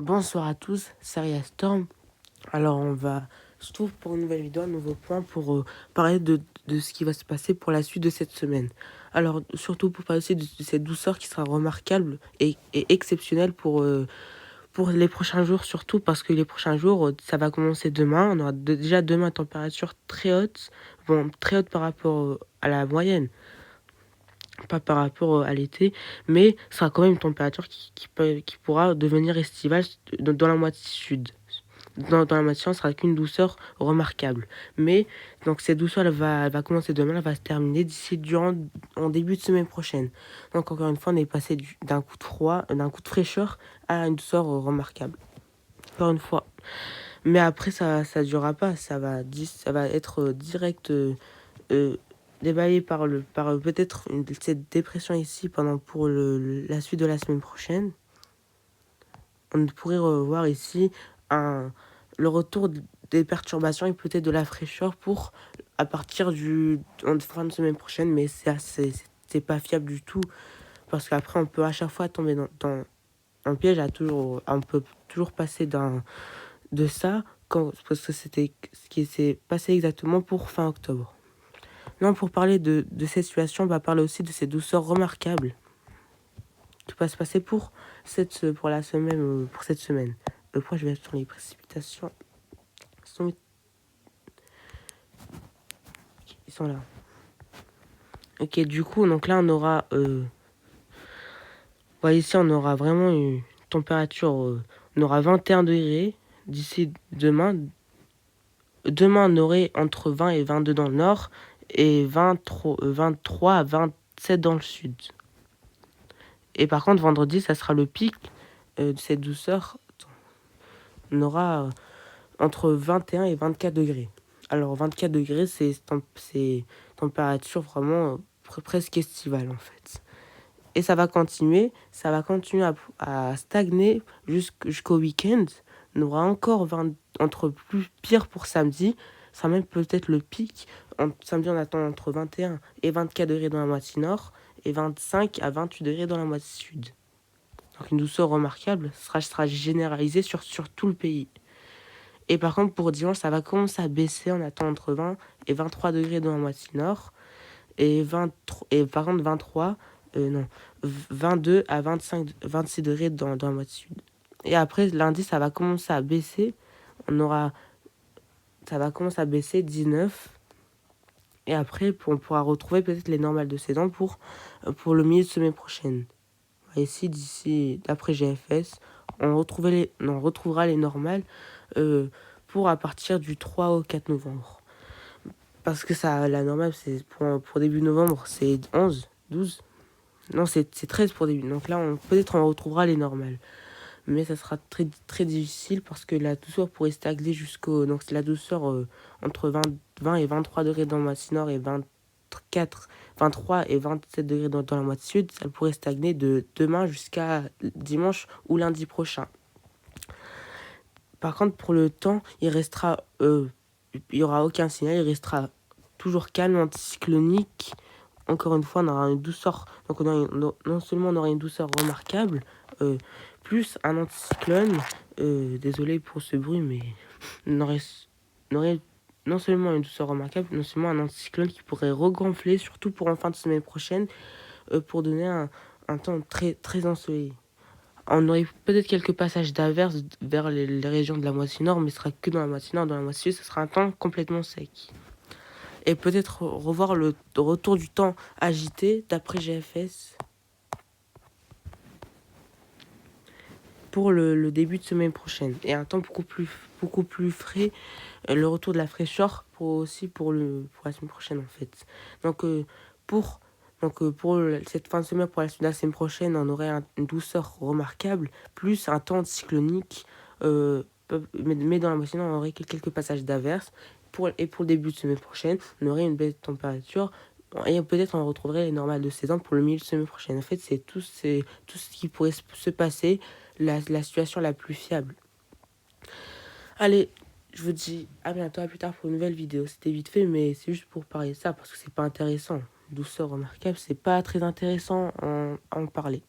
Bonsoir à tous, c'est Ria Storm. Alors on va se trouve pour une nouvelle vidéo, un nouveau point pour parler de ce qui va se passer pour la suite de cette semaine. Alors surtout pour parler aussi de cette douceur qui sera remarquable et exceptionnelle pour les prochains jours, surtout parce que les prochains jours, ça va commencer demain. On aura déjà demain une température très haute, bon très haute par rapport à la moyenne, pas par rapport à l'été, mais ce sera quand même une température qui pourra devenir estivale dans la moitié sud. Dans la moitié, ce sera qu'une douceur remarquable. Mais donc cette douceur, elle va commencer demain, elle va se terminer en début de semaine prochaine. Donc encore une fois, on est passé d'un coup de froid, d'un coup de fraîcheur à une douceur remarquable. Encore une fois. Mais après, ça durera pas, ça va être direct euh, débaillé par peut-être cette dépression ici pour la suite de la semaine prochaine. On pourrait revoir ici le retour des perturbations et peut-être de la fraîcheur à partir en fin de semaine prochaine, mais c'est pas fiable du tout parce qu'après on peut à chaque fois tomber dans un piège, on peut toujours passer de ça parce que c'était ce qui s'est passé exactement pour fin octobre. Non, pour parler de cette situation, on va parler aussi de ces douceurs remarquables qui va se passer pour la semaine, pour cette semaine. Le point, je vais être sur les précipitations. Ils sont là. Ok, du coup, donc là, on aura... ici, on aura vraiment une température... on aura 21 degrés d'ici demain. Demain, on aurait entre 20 et 22 dans le nord et 23 à 27 dans le sud. Et par contre, vendredi, ça sera le pic de cette douceur. On aura entre 21 et 24 degrés. Alors 24 degrés, c'est température vraiment presque estivale en fait. Et ça va continuer à stagner jusqu'au week-end. On aura encore entre plus pire pour samedi. Ça sera même peut-être le pic. Samedi, on attend entre 21 et 24 degrés dans la moitié nord et 25 à 28 degrés dans la moitié sud. Donc une douceur remarquable sera généralisée sur tout le pays. Et par contre, pour dimanche, ça va commencer à baisser. On attend entre 20 et 23 degrés dans la moitié nord. Et par contre, 22 à 26 degrés dans la moitié sud. Et après, lundi, ça va commencer à baisser. Ça va commencer à baisser 19. Et après, on pourra retrouver peut-être les normales de saison pour le milieu de semaine prochaine. D'ici, d'après GFS, on retrouvera les normales pour à partir du 3 au 4 novembre. Parce que la normale, c'est pour début novembre, c'est 11, 12. Non, c'est 13 pour début. Donc là, peut-être on retrouvera les normales. Mais ça sera très, très difficile parce que la douceur pourrait stagner jusqu'au... Donc c'est la douceur entre 20 et 23 degrés dans la moitié nord et 23 et 27 degrés dans la moitié sud. Ça pourrait stagner de demain jusqu'à dimanche ou lundi prochain. Par contre, pour le temps, il y aura aucun signal. Il restera toujours calme, anticyclonique. Encore une fois, on aura une douceur. Donc non seulement on aura une douceur remarquable, plus un anticyclone. Désolé pour ce bruit, mais on aurait non seulement une douceur remarquable, non seulement un anticyclone qui pourrait regonfler, surtout pour en fin de semaine prochaine, pour donner un temps très, très ensoleillé. On aurait peut-être quelques passages d'averses vers les régions de la moitié nord, mais ce sera que dans la moitié nord. Dans la moitié sud, ce sera un temps complètement sec. Et peut-être revoir le retour du temps agité d'après GFS pour le début de semaine prochaine. Et un temps beaucoup plus frais, le retour de la fraîcheur pour la semaine prochaine en fait. Donc pour cette fin de semaine, pour la suite de la semaine prochaine, on aurait une douceur remarquable, plus un temps cyclonique, mais dans la moitié, on aurait quelques passages d'averses. Et pour le début de semaine prochaine, on aurait une baisse de température. Et peut-être on retrouverait les normales de saison pour le milieu de semaine prochaine. En fait, c'est tout ce qui pourrait se passer, la situation la plus fiable. Allez, je vous dis à bientôt, à plus tard pour une nouvelle vidéo. C'était vite fait, mais c'est juste pour parler de ça parce que c'est pas intéressant. Douceur remarquable, c'est pas très intéressant à en parler.